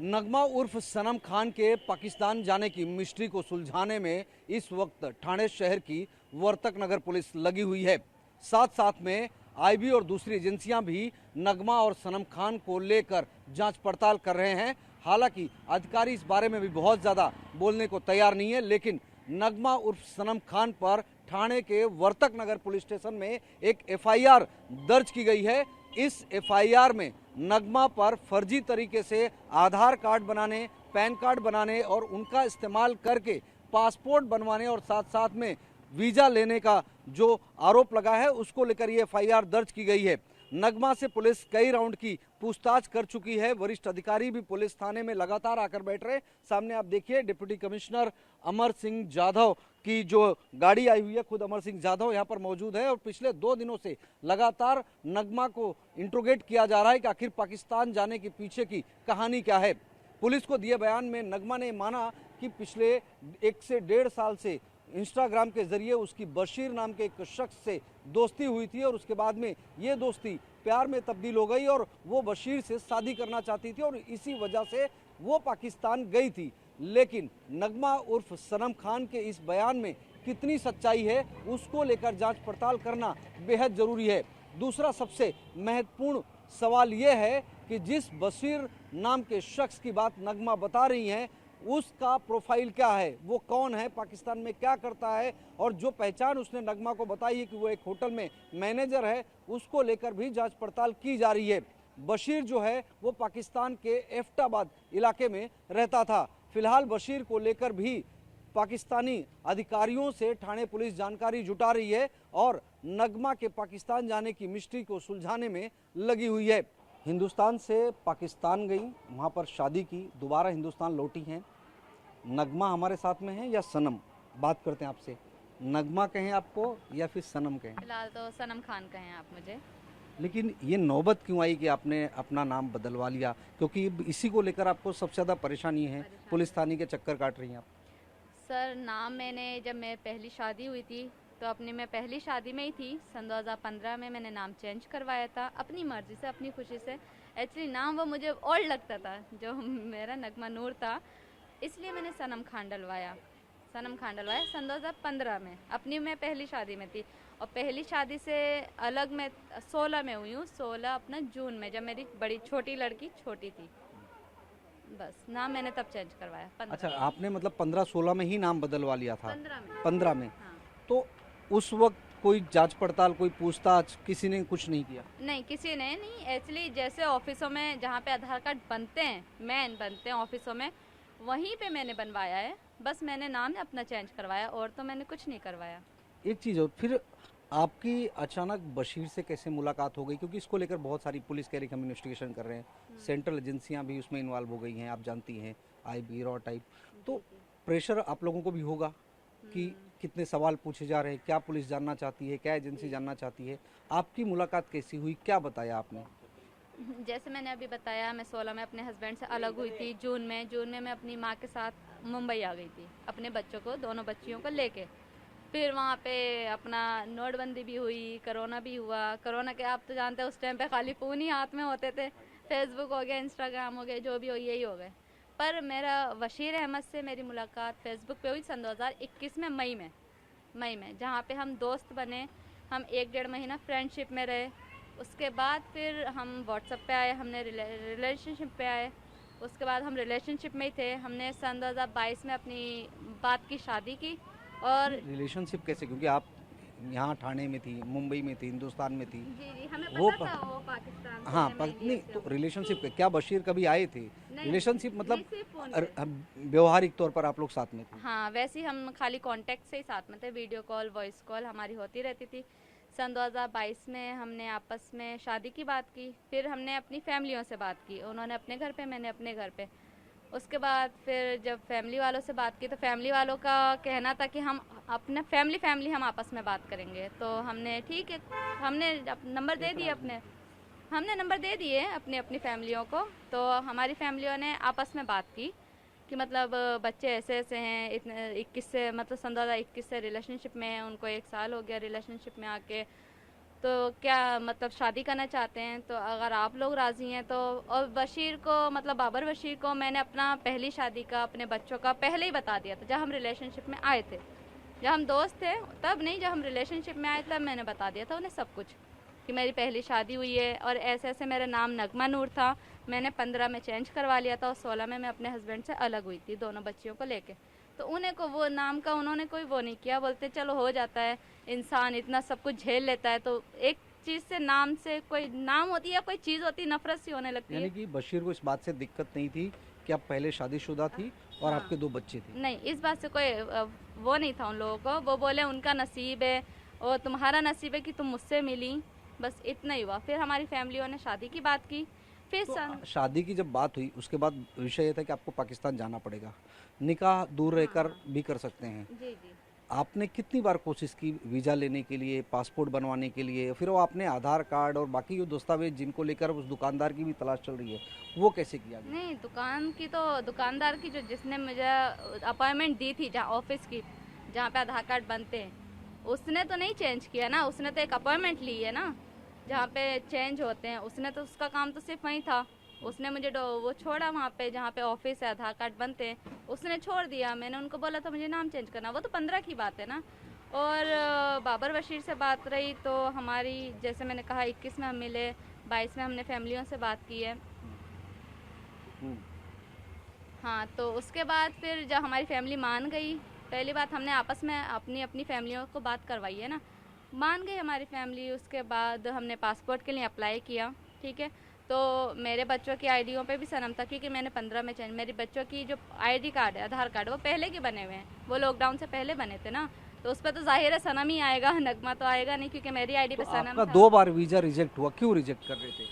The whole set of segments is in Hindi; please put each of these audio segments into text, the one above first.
नगमा उर्फ सनम खान के पाकिस्तान जाने की मिस्ट्री को सुलझाने में इस वक्त ठाणे शहर की वर्तक नगर पुलिस लगी हुई है। साथ साथ में आईबी और दूसरी एजेंसियां भी नगमा और सनम खान को लेकर जांच पड़ताल कर रहे हैं। हालांकि अधिकारी इस बारे में भी बहुत ज़्यादा बोलने को तैयार नहीं है, लेकिन नगमा उर्फ सनम खान पर ठाणे के वर्तक नगर पुलिस स्टेशन में एक एफआईआर दर्ज की गई है। इस एफआईआर में नगमा पर फर्जी तरीके से आधार कार्ड बनाने, पैन कार्ड बनाने और उनका इस्तेमाल करके पासपोर्ट बनवाने और साथ साथ में वीजा लेने का जो आरोप लगा है, उसको लेकर ये एफआईआर दर्ज की गई है। नगमा से पुलिस कई राउंड की पूछताछ कर चुकी है। वरिष्ठ अधिकारी भी पुलिस थाने में लगातार आकर बैठ रहे। सामने आप देखिए, डिप्टी कमिश्नर अमर सिंह जाधव की जो गाड़ी आई हुई है, खुद अमर सिंह जाधव यहाँ पर मौजूद है और पिछले 2 दिनों से लगातार नगमा को इंट्रोगेट किया जा रहा है कि आखिर पाकिस्तान जाने के पीछे की कहानी क्या है। पुलिस को दिए बयान में नगमा ने माना कि पिछले 1 से 1.5 साल से इंस्टाग्राम के जरिए उसकी बशीर नाम के एक शख्स से दोस्ती हुई थी और उसके बाद में ये दोस्ती प्यार में तब्दील हो गई और वो बशीर से शादी करना चाहती थी और इसी वजह से वो पाकिस्तान गई थी। लेकिन नगमा उर्फ सनम खान के इस बयान में कितनी सच्चाई है, उसको लेकर जांच पड़ताल करना बेहद ज़रूरी है। दूसरा सबसे महत्वपूर्ण सवाल ये है कि जिस बशीर नाम के शख्स की बात नगमा बता रही हैं, उसका प्रोफाइल क्या है, वो कौन है, पाकिस्तान में क्या करता है, और जो पहचान उसने नगमा को बताई है कि वो एक होटल में मैनेजर है, उसको लेकर भी जांच पड़ताल की जा रही है। बशीर जो है वो पाकिस्तान के एबटाबाद इलाके में रहता था। फिलहाल बशीर को लेकर भी पाकिस्तानी अधिकारियों से ठाणे पुलिस जानकारी जुटा रही है और नगमा के पाकिस्तान जाने की मिस्ट्री को सुलझाने में लगी हुई है। हिंदुस्तान से पाकिस्तान गई, वहाँ पर शादी की, दोबारा हिंदुस्तान लौटी हैं। नगमा हमारे साथ में है या सनम? बात करते हैं आपसे। नगमा कहें आपको या फिर सनम कहें? फिलहाल तो सनम खान कहें आप मुझे। लेकिन ये नौबत क्यों आई कि आपने अपना नाम बदलवा लिया? क्योंकि इसी को लेकर आपको सबसे ज़्यादा परेशानी है, पुलिस थाने के चक्कर काट रही हैं आप। सर, नाम मैंने जब मैं पहली शादी हुई थी तो अपनी मैं पहली शादी में ही थी, सन 2015 में मैंने नाम चेंज करवाया था अपनी मर्जी से, अपनी खुशी से। एक्चुअली नाम वो मुझे और लगता था, जो मेरा नगमा नूर था, इसलिए मैंने सनम खान डलवाया सन 2015 में। अपनी मैं पहली शादी में थी और पहली शादी से अलग मैं 16 में हुई हूँ, 16 अपना जून में, जब मेरी बड़ी छोटी लड़की छोटी थी। बस नाम मैंने तब चेंज करवाया 15। अच्छा, आपने मतलब 15-16 में ही नाम बदलवा लिया था? 15 में। हाँ। तो उस वक्त कोई जांच पड़ताल, कोई पूछताछ किसी ने कुछ नहीं किया? नहीं, किसी ने नहीं। एक्चुअली जैसे ऑफिसों में जहाँ पे आधार कार्ड बनते हैं, मैन बनते हैं ऑफिसों में, वहीं पे मैंने बनवाया है। बस मैंने नाम अपना चेंज करवाया और तो मैंने कुछ नहीं करवाया। एक चीज़ और, फिर आपकी अचानक बशीर से कैसे मुलाकात हो गई? क्योंकि इसको लेकर बहुत सारी पुलिस कह रही कि हम इन्वेस्टिगेशन कर रहे हैं, सेंट्रल एजेंसियां भी उसमें इन्वॉल्व हो गई हैं, आप जानती हैं, आईबी रॉ टाइप। तो प्रेशर आप लोगों को भी होगा कि कितने सवाल पूछे जा रहे हैं, क्या पुलिस जानना चाहती है, क्या एजेंसी जानना चाहती है। आपकी मुलाकात कैसी हुई, क्या बताया आपने? जैसे मैंने अभी बताया, मैं 16 में अपने हस्बैंड से अलग हुई थी। जून में मैं अपनी माँ के साथ मुंबई आ गई थी, अपने बच्चों को, दोनों बच्चियों को लेके। फिर वहाँ पे अपना नोटबंदी भी हुई, कोरोना भी हुआ। कोरोना के आप तो जानते हैं, उस टाइम पे खाली फ़ोन ही हाथ में होते थे, फेसबुक हो गया, इंस्टाग्राम हो गया, जो भी हो यही हो गए। पर मेरा बशीर अहमद से मेरी मुलाकात फेसबुक पे हुई सन 2021 में, मई में, जहाँ पे हम दोस्त बने। हम 1-1.5 महीना फ्रेंडशिप में रहे। उसके बाद फिर हम व्हाट्सएप पे आए, हमने रिलेशनशिप पे आए। उसके बाद हम रिलेशनशिप में ही थे। हमने सन 2022 में अपनी बात की शादी की। और रिलेशनशिप कैसे? क्योंकि आप यहाँ ठाणे में थी, मुंबई में थी, हिंदुस्तान में थी। जी, हमें वो पता था वो पाकिस्तान से हाँ, है, मैं नहीं इंडिया से तो हूँ। रिलेशनशिप क्या बशीर कभी आए थे? नहीं, रिलेशनशिप मतलब नहीं, सिर्फ फोन पे। व्यवहारिक तौर पर आप लोग साथ में थे? हाँ, वैसे ही हम खाली कांटेक्ट से ही साथ में थे। वीडियो कॉल, वॉइस कॉल हमारी होती रहती थी। सन 2022 में हमने आपस में शादी की बात की। फिर हमने अपनी फैमिलियों से बात की, उन्होंने अपने घर पे, मैंने अपने घर पे। उसके बाद फिर जब फैमिली वालों से बात की तो फैमिली वालों का कहना था कि हम अपना फैमिली हम आपस में बात करेंगे। तो हमने ठीक है, हमने नंबर दे दिए अपने अपनी फैमिलियों को। तो हमारी फैमिलियों ने आपस में बात की कि मतलब बच्चे ऐसे ऐसे हैं, इतने 21 से, मतलब सन 2021 से रिलेशनशिप में हैं, उनको 1 साल हो गया रिलेशनशिप में आके। तो क्या मतलब शादी करना चाहते हैं, तो अगर आप लोग राज़ी हैं तो। और बशीर को मतलब बाबर बशीर को मैंने अपना पहली शादी का, अपने बच्चों का पहले ही बता दिया था जब हम रिलेशनशिप में आए थे। जब हम दोस्त थे तब नहीं, जब हम रिलेशनशिप में आए तब मैंने बता दिया था उन्हें सब कुछ, कि मेरी पहली शादी हुई है और ऐसे ऐसे। मेरा नाम नगमा नूर था, मैंने 15 में चेंज करवा लिया था और 16 में मैं अपने हस्बैंड से अलग हुई थी दोनों बच्चियों को लेके। तो उन्हें को वो नाम का उन्होंने कोई वो नहीं किया, बोलते चलो हो जाता है, इंसान इतना सब कुछ झेल लेता है। तो एक चीज़ से, नाम से, कोई नाम होती है या कोई चीज़ होती है, नफरत सी होने लगती है। यानी कि बशीर को इस बात से दिक्कत नहीं थी कि आप पहले शादीशुदा थी और हाँ। आपके 2 बच्चे थे। नहीं, इस बात से कोई वो नहीं था उन लोगों को। वो बोले उनका नसीब है और तुम्हारा नसीब है कि तुम मुझसे मिली, बस इतना ही हुआ। फिर हमारी फैमिलियों ने शादी की बात की। फिर तो सन शादी की जब बात हुई उसके बाद विषय ये था कि आपको पाकिस्तान जाना पड़ेगा, निकाह दूर रहकर हाँ। भी कर सकते हैं। जी जी। आपने कितनी बार कोशिश की वीज़ा लेने के लिए, पासपोर्ट बनवाने के लिए, फिर वो आपने आधार कार्ड और बाकी जो दस्तावेज जिनको लेकर उस दुकानदार की भी तलाश चल रही है, वो कैसे किया गया? नहीं, दुकान की तो, दुकानदार की जो जिसने मुझे अपॉइंटमेंट दी थी जहाँ ऑफिस की, जहाँ पे आधार कार्ड बनते हैं, उसने तो नहीं चेंज किया ना। उसने तो एक अपॉइंटमेंट ली है ना जहाँ पे चेंज होते हैं। उसने तो, उसका काम तो सिर्फ वही था। उसने मुझे वो छोड़ा वहाँ पे जहाँ पे ऑफिस है, आधार कार्ड बनते हैं, उसने छोड़ दिया। मैंने उनको बोला था मुझे नाम चेंज करना, वो तो 15 की बात है ना। और बाबर बशीर से बात रही तो हमारी, जैसे मैंने कहा, 21 में हम मिले, 22 में हमने फैमिलियों से बात की है। हम्म। हाँ, तो उसके बाद फिर जब हमारी फैमिली मान गई, पहली बात हमने आपस में अपनी अपनी फैमिलियों को बात करवाई है ना, मान गई हमारी फैमिली। उसके बाद हमने पासपोर्ट के लिए अप्लाई किया, ठीक है। तो मेरे बच्चों की आईडियों पे भी सनम था, क्योंकि मैंने 15 में चेंज, मेरी बच्चों की जो आईडी कार्ड है, आधार कार्ड, वो पहले के बने हुए हैं, वो लॉकडाउन से पहले बने थे ना। तो उस पर तो जाहिर है सनम ही आएगा, नगमा तो आएगा नहीं, क्योंकि मेरी आईडी तो पे सनम आपका था। 2 बार वीज़ा रिजेक्ट हुआ, क्यों रिजेक्ट कर रहे थे?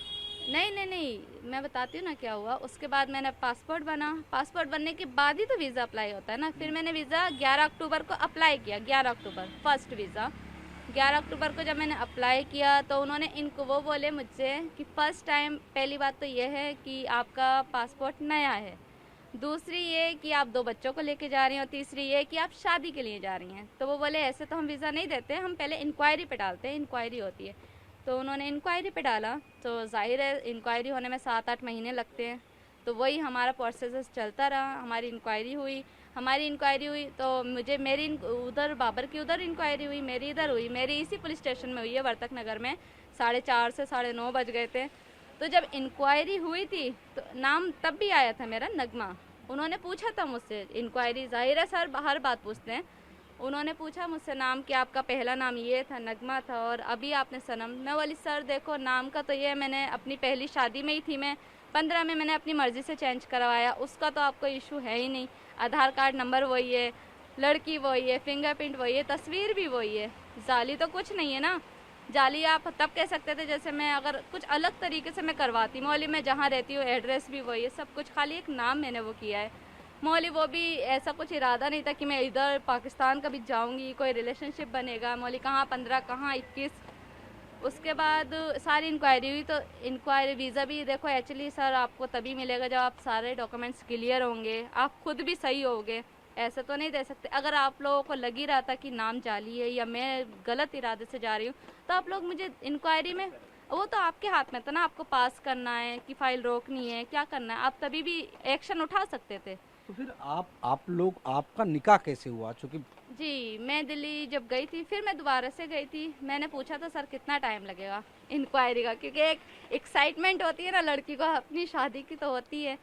नहीं नहीं नहीं, मैं बताती हूँ ना क्या हुआ। उसके बाद मैंने पासपोर्ट बना, पासपोर्ट बनने के बाद ही तो वीज़ा अप्लाई होता है ना। फिर मैंने वीज़ा 11 अक्टूबर को अप्लाई किया, 11 अक्टूबर फर्स्ट वीज़ा। 11 अक्टूबर को जब मैंने अप्लाई किया तो उन्होंने, इनको वो बोले मुझसे कि फ़र्स्ट टाइम, पहली बात तो ये है कि आपका पासपोर्ट नया है, दूसरी ये कि आप 2 बच्चों को लेके जा रही हैं, और तीसरी ये कि आप शादी के लिए जा रही हैं। तो वो बोले ऐसे तो हम वीज़ा नहीं देते, हम पहले इंक्वायरी पे डालते हैं, इंक्वायरी होती है। तो उन्होंने इंक्वायरी पे डाला, तो जाहिर है इंक्वायरी होने में 7-8 महीने लगते हैं। तो वही हमारा प्रोसेस चलता रहा। हमारी इंक्वायरी हुई तो मुझे, मेरी उधर बाबर की उधर इंक्वायरी हुई, मेरी इधर हुई, मेरी इसी पुलिस स्टेशन में हुई है, वर्तक नगर में। 4:30 से 9:30 बज गए थे। तो जब इंक्वायरी हुई थी तो नाम तब भी आया था मेरा नगमा। उन्होंने पूछा था मुझसे, इंक्वायरी जाहिर है सर हर बात पूछते हैं, उन्होंने पूछा मुझसे नाम कि आपका पहला नाम ये था, नगमा था, और अभी आपने सनम। मैं बोली सर देखो, नाम का तो ये, मैंने अपनी पहली शादी में ही थी मैं, 15 में मैंने अपनी मर्ज़ी से चेंज करवाया, उसका तो आपको इशू है ही नहीं। आधार कार्ड नंबर वही है, लड़की वही है, फिंगरप्रिंट वही है, तस्वीर भी वही है, जाली तो कुछ नहीं है ना। जाली आप तब कह सकते थे जैसे मैं अगर कुछ अलग तरीके से मैं करवाती। मौली में जहाँ रहती हूँ एड्रेस भी वही है, सब कुछ, खाली एक नाम मैंने वो किया है मौली। वो भी ऐसा कुछ इरादा नहीं था कि मैं इधर पाकिस्तान कभी जाऊंगी, कोई रिलेशनशिप बनेगा। मौली कहाँ 15, कहाँ 21। उसके बाद सारी इंक्वायरी हुई, तो इंक्वायरी वीज़ा भी देखो एक्चुअली सर आपको तभी मिलेगा जब आप सारे डॉक्यूमेंट्स क्लियर होंगे, आप खुद भी सही होगे। ऐसे तो नहीं दे सकते। अगर आप लोगों को लग ही रहा था कि नाम जाली है या मैं गलत इरादे से जा रही हूँ, तो आप लोग मुझे इंक्वायरी में, वो तो आपके हाथ में था ना, आपको पास करना है कि फाइल रोकनी है, क्या करना है, आप तभी भी एक्शन उठा सकते थे। तो फिर आप लोग, आपका निकाह कैसे हुआ? चूंकि जी, मैं दिल्ली जब गई थी, फिर मैं दोबारा से गई थी। मैंने पूछा था सर कितना टाइम लगेगा इंक्वायरी का, क्योंकि एक एक्साइटमेंट होती है ना लड़की को, अपनी शादी की तो होती है।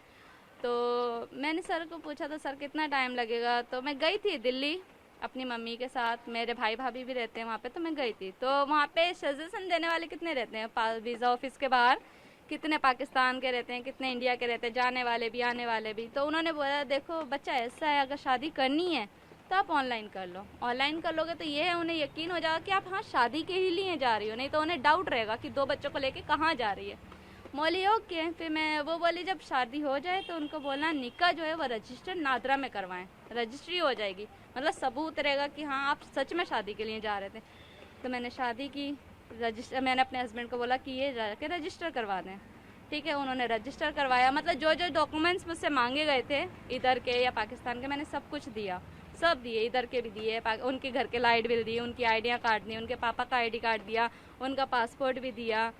तो मैंने सर को पूछा था सर कितना टाइम लगेगा। तो मैं गई थी दिल्ली अपनी मम्मी के साथ, मेरे भाई भाभी भी रहते हैं वहाँ पे, तो मैं गई थी। तो वहाँ पे सजेशन देने वाले कितने रहते हैं वीज़ा ऑफिस के बाहर, कितने पाकिस्तान के रहते हैं, कितने इंडिया के रहते हैं, जाने वाले भी आने वाले भी। तो उन्होंने बोला देखो बच्चा ऐसा है, अगर शादी करनी है तो आप ऑनलाइन कर लो। ऑनलाइन कर लोगे तो ये है, उन्हें यकीन हो जाएगा कि आप हाँ शादी के ही लिए जा रही हो, नहीं तो उन्हें डाउट रहेगा कि 2 बच्चों को लेके कहाँ जा रही है। मौली ओके। फिर मैं वो बोली जब शादी हो जाए तो उनको बोलना निकाह जो है वो रजिस्टर नादरा में करवाएं, रजिस्ट्री हो जाएगी, मतलब सबूत रहेगा कि हाँ आप सच में शादी के लिए जा रहे थे। तो मैंने शादी की, रजिस्टर, मैंने अपने हस्बैंड को बोला कि ये जाके रजिस्टर करवा दें। ठीक है, उन्होंने रजिस्टर करवाया, मतलब जो जो डॉक्यूमेंट्स मुझसे मांगे गए थे इधर के या पाकिस्तान के, मैंने सब कुछ दिया, सब दिए, इधर के भी दिए, उनके घर के लाइट बिल दिए, उनकी आइडियाँ कार्ड दी, उनके पापा का आईडी कार्ड दिया, उनका पासपोर्ट भी दिया,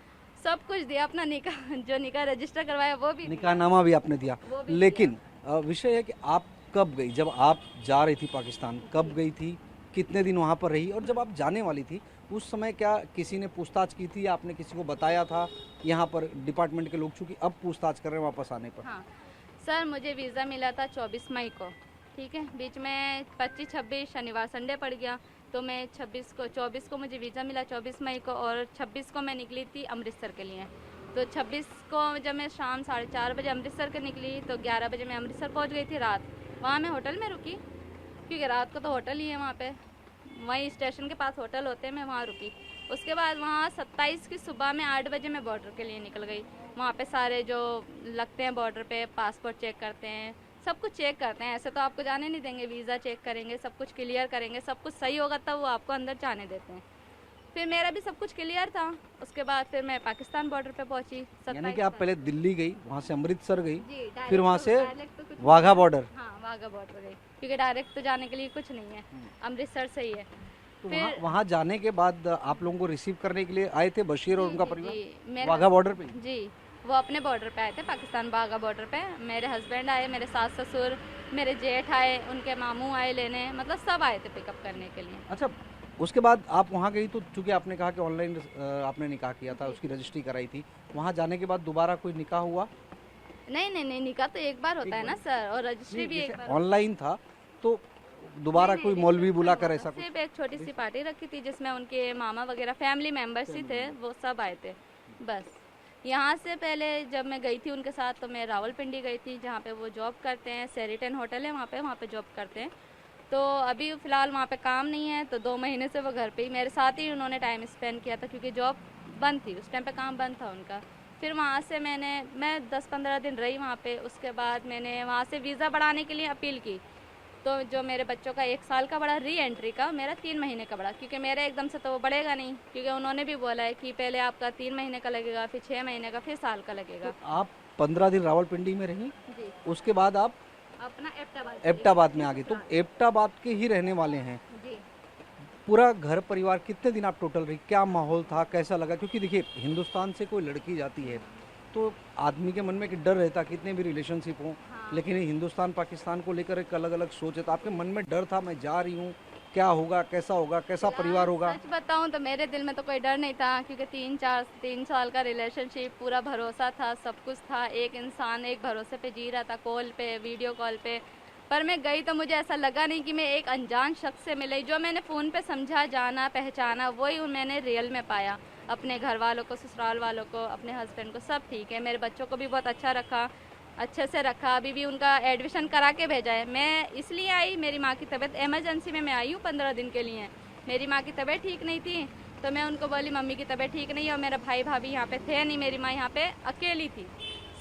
सब कुछ दिया, अपना निकाह जो निकाह रजिस्टर करवाया वो भी दिया, निकाहनामा भी आपने दिया। वो भी लेकिन विषय है कि आप कब गई, जब आप जा रही थी पाकिस्तान, कब गई थी, कितने दिन वहाँ पर रही, और जब आप जाने वाली थी उस समय क्या किसी ने पूछताछ की थी या आपने किसी को बताया था? यहाँ पर डिपार्टमेंट के लोग चूंकि अब पूछताछ कर रहे हैं वापस आने पर। हाँ सर, मुझे वीज़ा मिला था 24 मई को, ठीक है, बीच में 25-26 शनिवार संडे पड़ गया, तो मैं 24 को मुझे वीज़ा मिला 24 मई को, और 26 को मैं निकली थी अमृतसर के लिए। तो 26 को जब मैं शाम 4:30 बजे अमृतसर के निकली तो 11 बजे मैं अमृतसर पहुंच गई थी रात। वहाँ मैं होटल में रुकी, क्योंकि रात को तो होटल ही है वहाँ पे, वहीं स्टेशन के पास होटल होते हैं, मैं वहाँ रुकी। उसके बाद वहाँ 27 की सुबह में 8 बजे मैं बॉर्डर के लिए निकल गई। वहाँ पे सारे जो लगते हैं बॉर्डर पे, पासपोर्ट चेक करते हैं, सब कुछ चेक करते हैं, ऐसे तो आपको जाने नहीं देंगे, वीज़ा चेक करेंगे, सब कुछ क्लियर करेंगे, सब कुछ सही होगा तब वो आपको अंदर जाने देते हैं। फिर मेरा भी सब कुछ क्लियर था। उसके बाद फिर मैं पाकिस्तान बॉर्डर पे पहुंची। यानी कि आप पहले दिल्ली गई, वहाँ से अमृतसर गई, जी, फिर वहाँ से डायरेक्ट तो कुछ वाघा बॉर्डर। हाँ, वाघा बॉर्डर गई, क्योंकि डायरेक्ट तो जाने के लिए कुछ नहीं है, अमृतसर से ही है। तो फिर वहाँ जाने के बाद आप लोगों को रिसीव करने के लिए आए थे बशीर और जी, उनका जी, परिवार जी, मेरा वाघा बॉर्डर पे? जी, वो अपने बॉर्डर पे आए थे, पाकिस्तान वाघा बॉर्डर पे। मेरे हस्बैंड आए, मेरे सास ससुर, मेरे जेठ आए, उनके मामू आए लेने, मतलब सब आए थे पिकअप करने के लिए। अच्छा, उसके बाद आप वहाँ गई तो चूंकि आपने कहा कि ऑनलाइन आपने निकाह किया था, उसकी रजिस्ट्री कराई थी, वहाँ जाने के बाद दोबारा कोई निकाह हुआ? नहीं नहीं नहीं, निकाह तो एक बार होता है ना सर, और रजिस्ट्री भी एक बार। ऑनलाइन था तो दोबारा कोई मौलवी बुलाकर ऐसा कुछ? सिर्फ एक छोटी सी पार्टी रखी थी जिसमें उनके मामा वगैरह फैमिली मेंबर्स ही थे, वो सब आए थे बस। यहाँ से पहले जब मैं गई थी उनके साथ तो मैं रावलपिंडी गई थी, जहाँ पे वो जॉब करते हैं, सेरिटन होटल है वहाँ पे जॉब करते हैं। तो अभी फ़िलहाल वहाँ पे काम नहीं है, तो 2 महीने से वो घर पे ही मेरे साथ ही उन्होंने टाइम स्पेंड किया था, क्योंकि जॉब बंद थी उस टाइम पे, काम बंद था उनका। फिर वहाँ से मैं 10-15 दिन रही वहाँ पे। उसके बाद मैंने वहाँ से वीज़ा बढ़ाने के लिए अपील की, तो जो मेरे बच्चों का 1 साल का बढ़ा री एंट्री का, मेरा 3 महीने का बढ़ा, क्योंकि मेरा एकदम से तो वो बढ़ेगा नहीं, क्योंकि उन्होंने भी बोला है कि पहले आपका 3 महीने का लगेगा, फिर 6 महीने का, फिर साल का लगेगा। तो आप 15 दिन रावलपिंडी में रही, जी, उसके बाद आप अपना एबटाबाद में आ गए। तो एबटाबाद के ही रहने वाले हैं। जी। पूरा घर परिवार कितने दिन आप टोटल रही, क्या माहौल था, कैसा लगा? क्योंकि देखिए, हिंदुस्तान से कोई लड़की जाती है तो आदमी के मन में एक डर रहता, कितने भी रिलेशनशिप हों, लेकिन ये हिंदुस्तान पाकिस्तान को लेकर एक अलग अलग सोच है, तो आपके मन में डर था, मैं जा रही हूँ, क्या होगा, कैसा होगा, कैसा परिवार होगा? सच बताऊं तो मेरे दिल में तो कोई डर नहीं था, क्योंकि 3 साल का रिलेशनशिप, पूरा भरोसा था, सब कुछ था, एक इंसान एक भरोसे पे जी रहा था, कॉल पे, वीडियो कॉल पे। पर मैं गई तो मुझे ऐसा लगा नहीं कि मैं एक अनजान शख्स से मिली। जो मैंने फ़ोन पे समझा, जाना, पहचाना, वही मैंने रियल में पाया। अपने घर वालों को, ससुराल वालों को, अपने हस्बैंड को, सब ठीक है। मेरे बच्चों को भी बहुत अच्छा रखा, अच्छे से रखा, अभी भी उनका एडमिशन करा के भेजा है। मैं इसलिए आई, मेरी माँ की तबीयत इमरजेंसी में मैं आई हूँ 15 दिन के लिए। मेरी माँ की तबीयत ठीक नहीं थी, तो मैं उनको बोली मम्मी की तबीयत ठीक नहीं है, और मेरा भाई भाभी यहाँ पे थे नहीं, मेरी माँ यहाँ पे अकेली थी,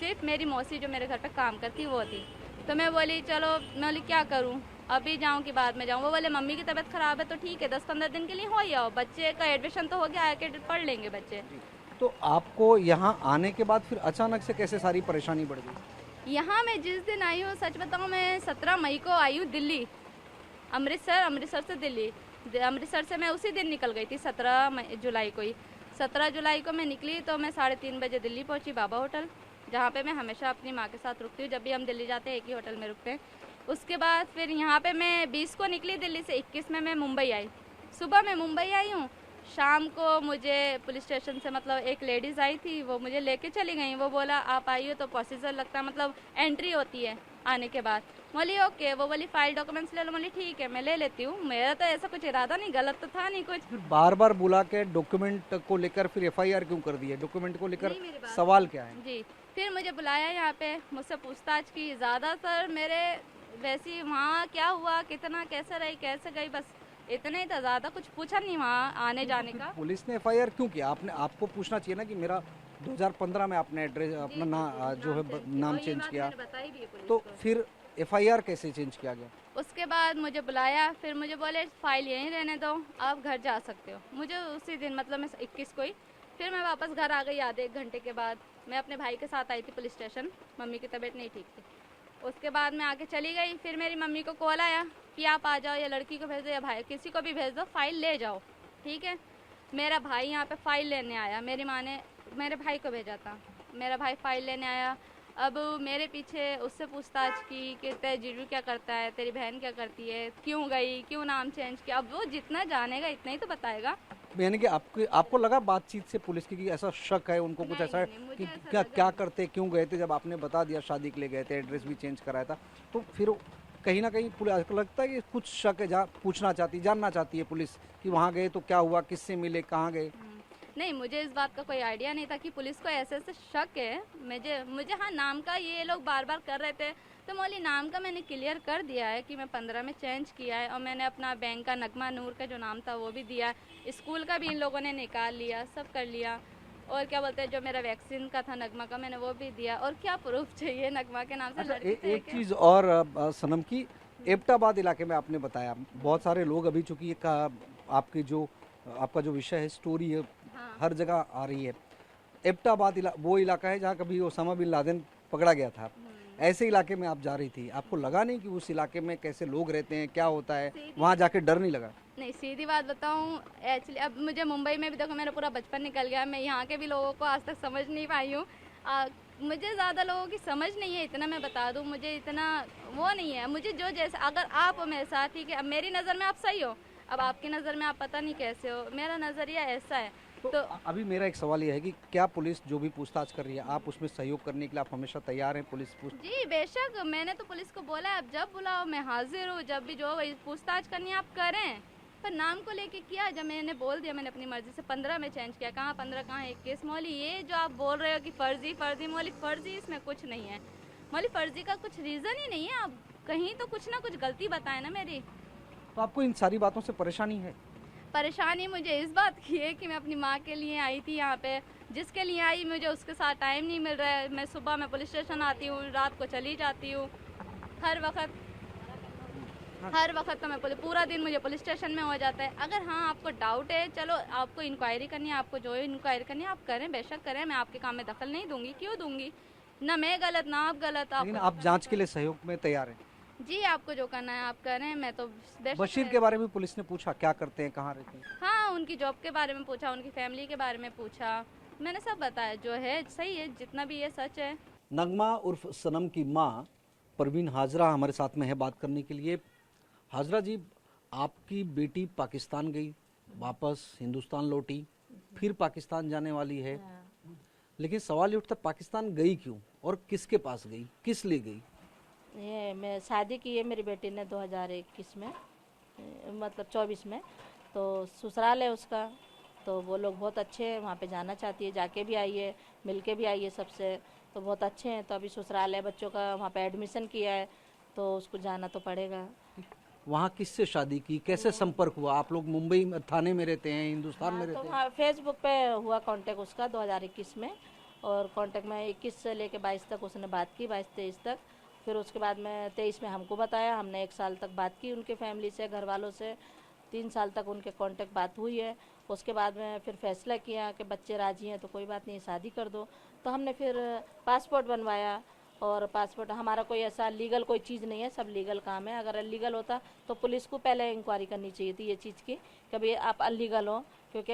सिर्फ मेरी मौसी जो मेरे घर पे काम करती वो थी। तो मैं बोली चलो, मैं बोली क्या करूँ, अभी जाऊँ कि बाद में जाऊँ? वो बोले मम्मी की तबीयत ख़राब है तो ठीक है, 10-15 दिन के लिए हो ही आओ, बच्चे का एडमिशन तो हो गया, आके पढ़ लेंगे बच्चे। तो आपको यहाँ आने के बाद फिर अचानक से कैसे सारी परेशानी बढ़ गई? यहाँ मैं जिस दिन आई हूँ, सच बताऊँ, मैं 17 मई को आई हूँ दिल्ली, अमृतसर से दिल्ली। अमृतसर से मैं उसी दिन निकल गई थी, 17 जुलाई को ही। 17 जुलाई को मैं निकली तो मैं 3:30 बजे दिल्ली पहुँची, बाबा होटल, जहाँ पे मैं हमेशा अपनी माँ के साथ रुकती हूँ। जब भी हम दिल्ली जाते हैं एक ही होटल में रुकते हैं। उसके बाद फिर यहाँ पे मैं 20 को निकली दिल्ली से, 21 में मैं मुंबई आई। सुबह मैं मुंबई आई हूँ, शाम को मुझे पुलिस स्टेशन से मतलब एक लेडीज़ आई थी, वो मुझे लेके चली गई। वो बोला आप आई हो तो प्रोसीजर लगता है, मतलब एंट्री होती है आने के बाद। बोली ओके, वो बोली फाइल डॉक्यूमेंट्स ले लो। बोली ठीक है मैं ले लेती हूँ, मेरा तो ऐसा कुछ इरादा नहीं, गलत तो था नहीं कुछ। फिर बार बार बुला के डॉक्यूमेंट को लेकर फिर एफआईआर क्यों कर दिए? डॉक्यूमेंट को लेकर सवाल क्या है? जी, फिर मुझे बुलाया यहाँ पे, मुझसे पूछताछ की। ज़्यादातर मेरे वैसी वहाँ क्या हुआ, कितना, कैसे रही, कैसे गई, बस इतने ही था, ज़्यादा कुछ पूछा नहीं वहाँ आने जाने का। पुलिस ने एफआईआर क्यों किया? आपको पूछना चाहिए ना कि मेरा 2015 में आपने एड्रेस अपना जो है नाम चेंज किया, बताई भी है पुलिस तो को। फिर एफआईआर कैसे चेंज किया गया? उसके बाद मुझे बुलाया, फिर मुझे बोले फाइल यहीं रहने दो, आप घर जा सकते हो। मुझे उसी दिन मतलब मैं 21 को ही, फिर मैं वापस घर आ गई आधे 1 घंटे के बाद। मैं अपने भाई के साथ आई थी पुलिस स्टेशन, मम्मी की तबीयत नहीं ठीक थी। उसके बाद मैं आके चली गई, फिर मेरी मम्मी को कॉल आया कि आप आ जाओ या लड़की को भेज दो या भाई किसी को भी भेज दो, फाइल ले जाओ, ठीक है। मेरा भाई यहाँ पे फाइल लेने आया, मेरी माँ ने मेरे भाई को भेजा था, मेरा भाई फाइल लेने आया। अब मेरे पीछे उससे पूछताछ की कि तेरा जीजू क्या करता है, तेरी बहन क्या करती है, क्यों गई, क्यों नाम चेंज किया। अब वो जितना जानेगा इतना ही तो बताएगा। यानी कि आपको लगा बातचीत से पुलिस की कि ऐसा शक है उनको, कुछ नहीं ऐसा नहीं है नहीं, मुझे कि ऐसा क्या लगा क्या नहीं। करते, क्यों गए थे? जब आपने बता दिया शादी के लिए गए थे, एड्रेस भी चेंज कराया था, तो फिर कहीं ना कहीं पुलिस को लगता है कि कुछ शक है, जहाँ पूछना चाहती, जानना चाहती है पुलिस कि वहाँ गए तो क्या हुआ, किससे मिले, कहाँ गए? नहीं, मुझे इस बात का कोई आइडिया नहीं था कि पुलिस को ऐसे ऐसे शक है। मुझे मुझे हाँ, नाम का ये लोग बार बार कर रहे थे, तो मौली नाम का मैंने क्लियर कर दिया है कि मैं 15 में चेंज किया है, और मैंने अपना बैंक का नगमा नूर का जो नाम था वो भी दिया है, स्कूल का भी इन लोगों ने निकाल लिया, सब कर लिया। और क्या बोलते हैं, जो मेरा वैक्सीन का था नगमा का, मैंने वो भी दिया। और क्या प्रूफ चाहिए, नगमा के नाम से अच्छा, लड़की तो एक एक है। चीज़ और सनम की, एबटाबाद इलाके में आपने बताया बहुत सारे लोग अभी, चूंकि ये आपकी जो आपका जो विषय है, स्टोरी है, हाँ। हर जगह आ रही है। एबटाबाद वो इलाका है जहाँ कभी ओसामा बिन लादेन पकड़ा गया था। ऐसे इलाके में आप जा रही थी, आपको लगा नहीं कि उस इलाके में कैसे लोग रहते हैं, क्या होता है सीधी वहाँ जाके? डर नहीं लगा? नहीं, सीधी बात बताऊं, एक्चुअली अब मुझे मुंबई में भी देखो मेरा पूरा बचपन निकल गया, मैं यहाँ के भी लोगों को आज तक समझ नहीं पाई हूँ। मुझे ज़्यादा लोगों की समझ नहीं है, इतना मैं बता दूं, मुझे इतना वो नहीं है। मुझे जो जैसा, अगर आप हो मेरे साथ, ठीक है, अब मेरी नज़र में आप सही हो, अब आपकी नज़र में आप पता नहीं कैसे हो, मेरा नज़रिया ऐसा है। तो तो अभी मेरा एक सवाल यह है कि क्या पुलिस जो भी पूछताछ कर रही है, आप उसमें सहयोग करने के लिए आप हमेशा तैयार हैं? पुलिस पूछ जी बेशक, मैंने तो पुलिस को बोला है, आप जब बुलाओ मैं हाजिर हूँ, जब भी जो पूछताछ करनी है आप करें। पर नाम को लेके किया, जब मैंने बोल दिया मैंने अपनी मर्जी से 15 में चेंज किया, कहाँ 15 कहाँ 21। मौली ये जो आप बोल रहे हो कि फर्जी फर्जी, मौली फर्जी इसमें कुछ नहीं है। मौली फर्जी का कुछ रीज़न ही नहीं है। आप कहीं तो कुछ ना कुछ गलती बताए ना मेरी। तो आपको इन सारी बातों से परेशानी है? परेशानी मुझे इस बात की है कि मैं अपनी माँ के लिए आई थी यहाँ पे, जिसके लिए आई मुझे उसके साथ टाइम नहीं मिल रहा है। मैं सुबह में पुलिस स्टेशन आती हूँ, रात को चली जाती हूँ, हर वक्त हर वक्त तो मैं पूरा दिन मुझे पुलिस स्टेशन में हो जाता है। अगर हाँ आपको डाउट है, चलो आपको इंक्वायरी करनी है, आपको जो इंक्वायरी करनी है आप करें, बेशक करें, मैं आपके काम में दखल नहीं दूंगी, क्यों दूंगी? ना मैं गलत ना आप गलत, लेकिन आपको जो आप करना है जांच के लिए सहयोग में तैयार हैं? करें। जी आपको जो करना है आप करें, मैं तो बेशक बशीर के बारे में पुलिस ने पूछा, क्या करते हैं, कहाँ रहते हैं? हाँ, उनकी जॉब के बारे में पूछा, उनकी फैमिली के बारे में पूछा, मैंने सब बताया, जो है सही है, जितना भी ये सच है। नगमा उर्फ सनम की माँ परवीन हाजरा हमारे साथ में है बात करने के लिए। हाजरा जी, आपकी बेटी पाकिस्तान गई, वापस हिंदुस्तान लौटी, फिर पाकिस्तान जाने वाली है, लेकिन सवाल ये उठता, पाकिस्तान गई क्यों और किसके पास गई, किस लिए गई? ये मैं शादी की है मेरी बेटी ने 2021 में, मतलब 24 में। तो ससुराल है उसका, तो वो लोग बहुत अच्छे हैं, वहाँ पे जाना चाहती है, जाके भी आई है, मिल के भी आई है सबसे, तो बहुत अच्छे हैं। तो अभी ससुराल है, बच्चों का वहाँ पे एडमिशन किया है, तो उसको जाना तो पड़ेगा। वहाँ किससे शादी की, कैसे संपर्क हुआ? आप लोग मुंबई में थाने में रहते हैं, हिंदुस्तान में हाँ, तो रहते हैं? वहाँ फेसबुक पे हुआ कांटेक्ट उसका 2021 में, और कांटेक्ट में 21 से लेके 22 तक उसने बात की, 22-23 तक। फिर उसके बाद में 23 में हमको बताया, हमने 1 साल तक बात की उनके फैमिली से, घर वालों से, 3 साल तक उनके कांटेक्ट बात हुई है। उसके बाद में फिर फैसला किया कि बच्चे राजी हैं तो कोई बात नहीं, शादी कर दो। तो हमने फिर पासपोर्ट बनवाया, और पासपोर्ट हमारा कोई ऐसा लीगल कोई चीज़ नहीं है, सब लीगल काम है। अगर अलीगल होता तो पुलिस को पहले इंक्वायरी करनी चाहिए थी ये चीज़ की, कभी आप अलीगल हो, क्योंकि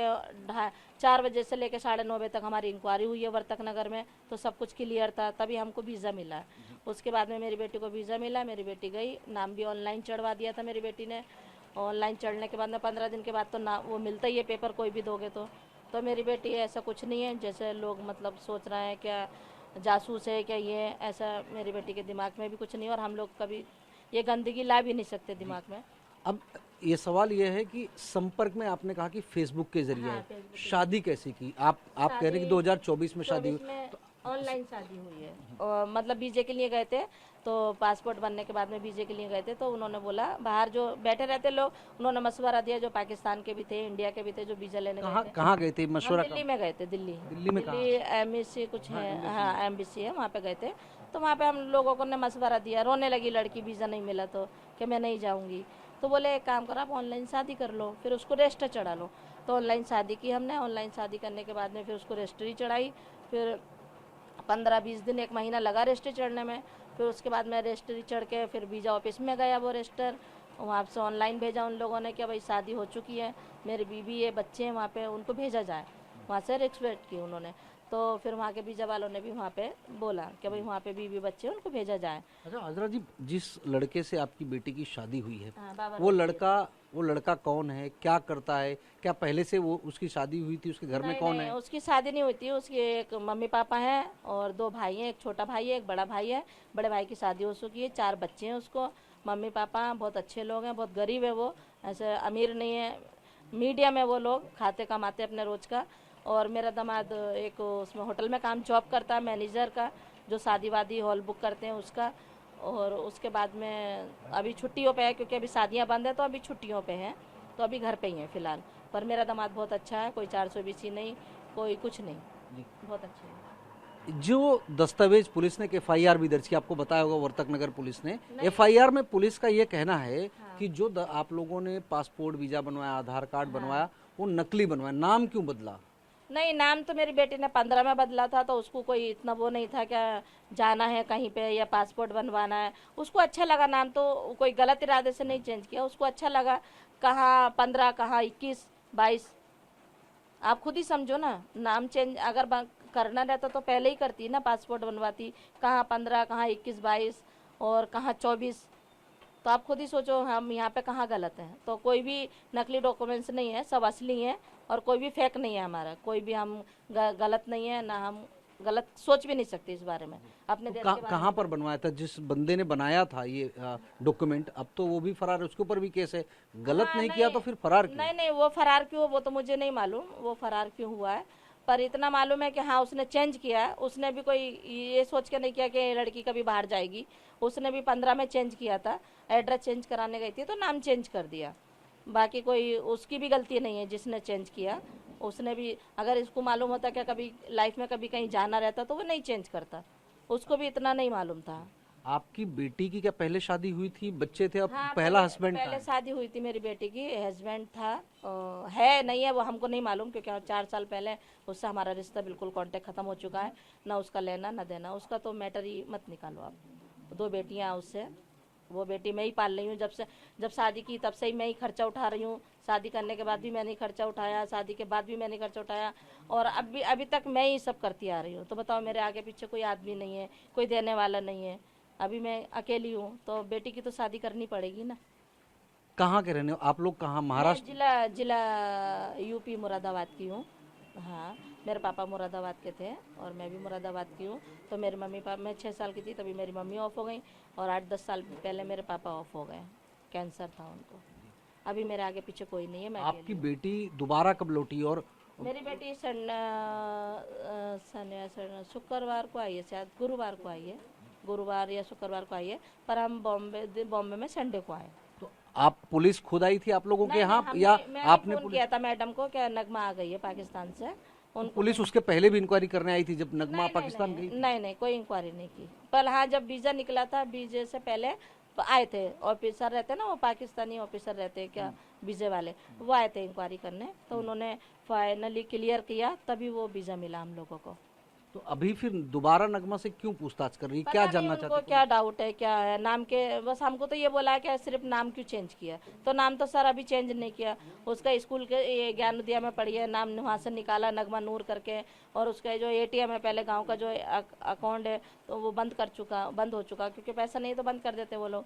4 बजे से लेकर 9:30 बजे तक हमारी इंक्वायरी हुई है वर्तक नगर में, तो सब कुछ क्लियर था, तभी हमको वीज़ा मिला। उसके बाद में मेरी बेटी को वीज़ा मिला, मेरी बेटी गई, नाम भी ऑनलाइन चढ़वा दिया था मेरी बेटी ने। ऑनलाइन चढ़ने के बाद में 15 दिन के बाद तो ना वो मिलता ही है, पेपर कोई भी दोगे तो मेरी बेटी ऐसा कुछ नहीं है जैसे लोग मतलब सोच रहे हैं, क्या जासूस है क्या, ये ऐसा मेरी बेटी के दिमाग में भी कुछ नहीं है, और हम लोग कभी ये गंदगी ला भी नहीं सकते दिमाग में। अब ये सवाल ये है कि संपर्क में आपने कहा कि फेसबुक के जरिए हाँ, है, फेसबुक के शादी कैसे की? आप कह रहे हैं कि 2024 में शादी हुई, 24 में ऑनलाइन शादी हुई है, और मतलब वीजे के लिए गए थे, तो पासपोर्ट बनने के बाद में वीजे के लिए गए थे, तो उन्होंने बोला, बाहर जो बैठे रहते लोग, उन्होंने मशवरा दिया, जो पाकिस्तान के भी थे, इंडिया के भी थे, जो वीजा लेने गए थे। कहाँ गए थे हम मशवरा? दिल्ली में गए थे, दिल्ली दिल्ली में कहाँ? दिल्ली एमबीसी कुछ है, हाँ एमबीसी है, वहाँ पे गए थे। तो वहाँ पे हम लोगों को ने मशवरा दिया, रोने लगी लड़की, वीज़ा नहीं मिला तो, कि मैं नहीं जाऊँगी। तो बोले एक काम करो, आप ऑनलाइन शादी कर लो, फिर उसको रजिस्टर चढ़ा लो। तो ऑनलाइन शादी की हमने, ऑनलाइन शादी करने के बाद में फिर उसको रजिस्ट्री चढ़ाई, फिर 15-20 दिन 1 महीना लगा रजिस्ट्री चढ़ने में। फिर उसके बाद मैं रजिस्ट्री चढ़ के फिर वीज़ा ऑफिस में गया वो रजिस्टर, वहाँ से ऑनलाइन भेजा उन लोगों ने कि भाई शादी हो चुकी है, मेरी बीवी है, बच्चे हैं, वहाँ पे उनको भेजा जाए। वहाँ से रिक्वेस्ट की उन्होंने, तो फिर वहाँ के वीजा वालों ने भी वहाँ पे बोला कि भाई वहाँ पे बीवी बच्चे हैं, उनको भेजा जाए। अच्छा आजरा जी, जिस लड़के से आपकी बेटी की शादी हुई है, हाँ, बाबा वो लड़का कौन है, क्या करता है, क्या पहले से वो उसकी शादी हुई थी, उसके घर में कौन नहीं, है? उसकी शादी नहीं हुई थी। उसके एक मम्मी पापा हैं और 2 भाई हैं, एक छोटा भाई है, एक बड़ा भाई है। बड़े भाई की शादी हो चुकी है, 4 बच्चे हैं उसको। मम्मी पापा बहुत अच्छे लोग हैं, बहुत गरीब है वो, ऐसे अमीर नहीं है, मीडियम है वो लोग, खाते कमाते अपने रोज का। और मेरा दामाद एक उसमें होटल में जॉब करता है, मैनेजर का, जो शादी वादी हॉल बुक करते हैं उसका। और उसके बाद में अभी छुट्टियों पे है, क्योंकि अभी शादियां बंद है तो अभी छुट्टियों पे हैं, तो अभी घर पे ही है फिलहाल। पर मेरा दामाद बहुत अच्छा है, कोई 420 नहीं, कोई कुछ नहीं, बहुत अच्छा है। जो दस्तावेज पुलिस ने एफआईआर भी दर्ज किया, आपको बताया होगा वर्तक नगर पुलिस ने, एफआईआर में पुलिस का ये कहना है कि जो आप लोगों ने पासपोर्ट वीजा बनवाया, आधार कार्ड बनवाया, वो नकली बनवाया। नाम क्यों बदला? नहीं, नाम तो मेरी बेटी ने 15 में बदला था, तो उसको कोई इतना वो नहीं था क्या जाना है कहीं पे या पासपोर्ट बनवाना है। उसको अच्छा लगा नाम, तो कोई गलत इरादे से नहीं चेंज किया, उसको अच्छा लगा। कहाँ 15, कहाँ 21, 22, आप खुद ही समझो ना। नाम चेंज अगर करना रहता तो पहले ही करती ना, पासपोर्ट बनवाती। कहाँ 15, कहाँ 21, 22 और कहाँ 24, तो आप खुद ही सोचो हम यहाँ पे कहाँ गलत हैं। तो कोई भी नकली डॉक्यूमेंट्स नहीं है, सब असली हैं, और कोई भी फेक नहीं है हमारा, कोई भी हम गलत नहीं है ना, हम गलत सोच भी नहीं सकते इस बारे में अपने देश के बारे में। कहाँ पर बनवाया था? जिस बंदे ने बनाया था ये डॉक्यूमेंट, अब तो वो भी फरार है, उसके ऊपर भी केस है। गलत हाँ, नहीं किया तो फिर फरार क्यों? नहीं नहीं, वो फरार क्यों, वो तो मुझे नहीं मालूम वो फरार क्यों हुआ है। पर इतना मालूम है कि हाँ उसने चेंज किया है। उसने भी कोई ये सोच के नहीं किया कि ये लड़की कभी बाहर जाएगी। उसने भी 15 में चेंज किया था, एड्रेस चेंज कराने गई थी तो नाम चेंज कर दिया। बाकी कोई उसकी भी गलती नहीं है जिसने चेंज किया। उसने भी, अगर इसको मालूम होता कि कभी लाइफ में कभी कहीं जाना रहता तो वो नहीं चेंज करता, उसको भी इतना नहीं मालूम था। आपकी बेटी की क्या पहले शादी हुई थी, बच्चे थे, अब हाँ, पहला हस्बैंड पहले शादी हुई थी मेरी बेटी की, हस्बैंड था। है नहीं है वो हमको नहीं मालूम, क्योंकि 4 साल पहले उससे हमारा रिश्ता बिल्कुल कांटेक्ट खत्म हो चुका है, ना उसका लेना ना देना। उसका तो मैटर ही मत निकालो आप। 2 बेटियां उससे, वो बेटी मैं ही पाल रही हूँ। जब शादी की तब से ही मैं ही खर्चा उठा रही हूँ। शादी करने के बाद भी मैंने ही खर्चा उठाया, शादी के बाद भी मैंने खर्चा उठाया, और अभी तक मैं ही सब करती आ रही हूँ। तो बताओ, मेरे आगे पीछे कोई आदमी नहीं है, कोई देने वाला नहीं है, अभी मैं अकेली हूँ, तो बेटी की तो शादी करनी पड़ेगी ना। कहाँ के रहने हो आप लोग? कहाँ? मैं महाराष्ट्र? जिला जिला यूपी मुरादाबाद की हूँ। हाँ, मेरे पापा मुरादाबाद के थे और मैं भी मुरादाबाद की हूँ। तो मेरे मम्मी पापा, मैं 6 साल की थी तभी मेरी मम्मी ऑफ हो गई, और 8-10 साल पहले मेरे पापा ऑफ हो गए, कैंसर था उनको। अभी मेरे आगे पीछे कोई नहीं है, मैं आपकी अकेली हूँ। बेटी दोबारा कब लौटी? और मेरी बेटी शुक्रवार को आई है, शायद गुरुवार को आई है, गुरुवार या शुक्रवार को आई है। पर हम बॉम्बे में संडे को आए। तो आप पुलिस खुद आई थी आप लोगों के यहाँ, नहीं, या मैंने आपने फोन किया था मैडम को कि नगमा आ गई है पाकिस्तान से। उनको पुलिस उसके पहले भी इंक्वायरी करने आई थी जब नगमा नहीं, पाकिस्तान गई? नहीं, कोई इंक्वायरी नहीं की। पर हाँ, जब वीजा निकला था, वीजे से पहले तो आए थे ऑफिसर, रहते ना वो पाकिस्तानी ऑफिसर रहते हैं क्या, वीजे वाले, वो आए थे इंक्वायरी करने। तो उन्होंने फाइनली क्लियर किया, तभी वो वीजा मिला हम लोगों को। तो अभी फिर दोबारा नगमा से क्यों पूछताछ कर रही है? क्या पता नहीं जानना उनको चाहते क्या डाउट है, क्या है नाम के। बस हमको तो ये बोला है कि सिर्फ नाम क्यों चेंज किया। तो नाम तो सर अभी चेंज नहीं किया। उसका स्कूल के ये ज्ञानोदया में पढ़ी है, नाम वहाँ से निकाला नगमा नूर करके। और उसका जो एटीएम है पहले गांव का, जो अकाउंट है, तो वो बंद हो चुका, क्योंकि पैसा नहीं तो बंद कर देते वो लोग।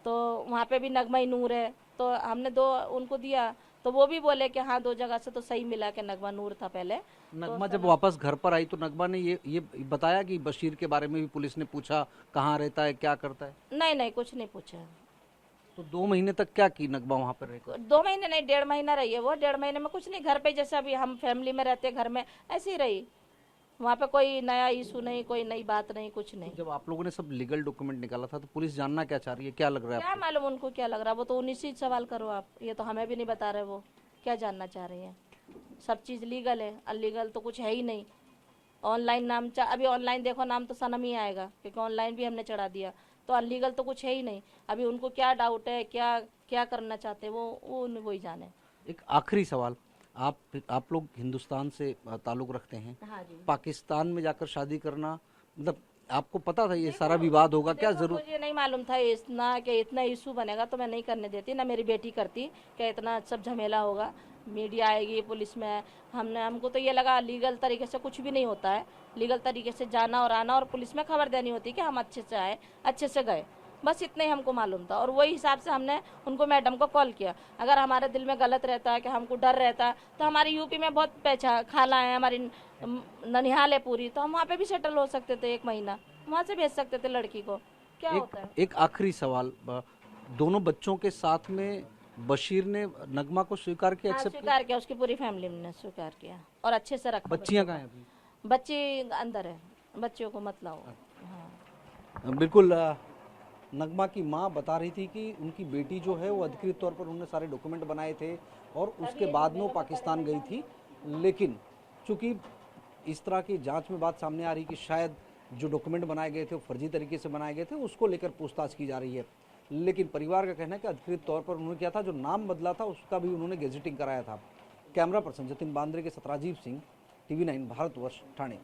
तो वहाँ पे भी नगमा ही नूर है, तो हमने 2 उनको दिया, तो वो भी बोले कि हाँ 2 जगह से तो सही मिला कि नगमा नूर था पहले। नगमा जब वापस घर पर आई तो नगमा ने ये बताया कि बशीर के बारे में भी पुलिस ने पूछा, कहाँ रहता है, क्या करता है? नहीं, कुछ नहीं पूछा। तो 2 महीने तक क्या की नगमा वहाँ पर रहकर? 2 महीने नहीं, 1.5 महीना रही है वो। 1.5 महीने में कुछ नहीं, घर पे जैसे अभी हम फैमिली में रहते हैं घर में, ऐसे ही रही। वहाँ पे कोई नया इशू नहीं, कोई नई बात नहीं, कुछ नहीं। जब आप लोगों ने सब लीगल डॉक्यूमेंट निकाला था तो पुलिस जानना क्या चाह रही है, क्या लग रहा है क्या आपको? मालूम उनको क्या लग रहा है, वो तो उन्हीं से सवाल करो आप। ये तो हमें भी नहीं बता रहे वो क्या जानना चाह रही हैं। सब चीज़ लीगल है, अनलीगल तो कुछ है ही नहीं। ऑनलाइन नाम अभी ऑनलाइन देखो, नाम तो सनम ही आएगा, क्योंकि ऑनलाइन भी हमने चढ़ा दिया। तो अनलीगल तो कुछ है ही नहीं। अभी उनको क्या डाउट है, क्या क्या करना चाहते हैं, वो वही जाने। एक आखिरी सवाल, आप लोग हिंदुस्तान से ताल्लुक रखते हैं, हाँ जी। पाकिस्तान में जाकर शादी करना मतलब आपको पता था ये सारा विवाद होगा, क्या देखो, जरूर? मुझे नहीं मालूम था इतना इशू बनेगा, तो मैं नहीं करने देती ना, मेरी बेटी करती क्या इतना सब झमेला होगा, मीडिया आएगी, पुलिस में हमको तो ये लगा लीगल तरीके से कुछ भी नहीं होता है, लीगल तरीके से जाना और आना और पुलिस में खबर देनी होती कि हम अच्छे से आए, अच्छे से गए, बस इतना ही हमको मालूम था। और वही हिसाब से हमने उनको मैडम को कॉल किया। अगर हमारे दिल में गलत रहता है कि हमको डर रहता है, तो हमारी यूपी में बहुत पहचान खाला है, हमारी ननिहाल है पूरी, तो हम वहाँ पे भी सेटल हो सकते थे, 1 महीना वहाँ से भेज सकते थे लड़की को, क्या होता है। एक आखिरी सवाल, दोनों बच्चों के साथ में बशीर ने नगमा को स्वीकार किया, हाँ, एक्सेप्ट किया? स्वीकार किया, उसकी पूरी फैमिली ने स्वीकार किया और अच्छे से रखा। बच्चियां कहाँ हैं अभी? बच्ची अंदर है, बच्चियों को मत लाओ। हाँ, बिल्कुल, नगमा की माँ बता रही थी कि उनकी बेटी जो है वो अधिकृत तौर पर उन्होंने सारे डॉक्यूमेंट बनाए थे और उसके बाद में वो पाकिस्तान गई थी, लेकिन चूंकि इस तरह की जांच में बात सामने आ रही कि शायद जो डॉक्यूमेंट बनाए गए थे वो फर्जी तरीके से बनाए गए थे, उसको लेकर पूछताछ की जा रही है। लेकिन परिवार का कहना है कि अधिकृत तौर पर उन्होंने किया था, जो नाम बदला था उसका भी उन्होंने गेजेटिंग कराया था। कैमरा पर्सन जतिन बांद्रे के साथ राजीव सिंह, TV9 भारतवर्ष, ठाणे।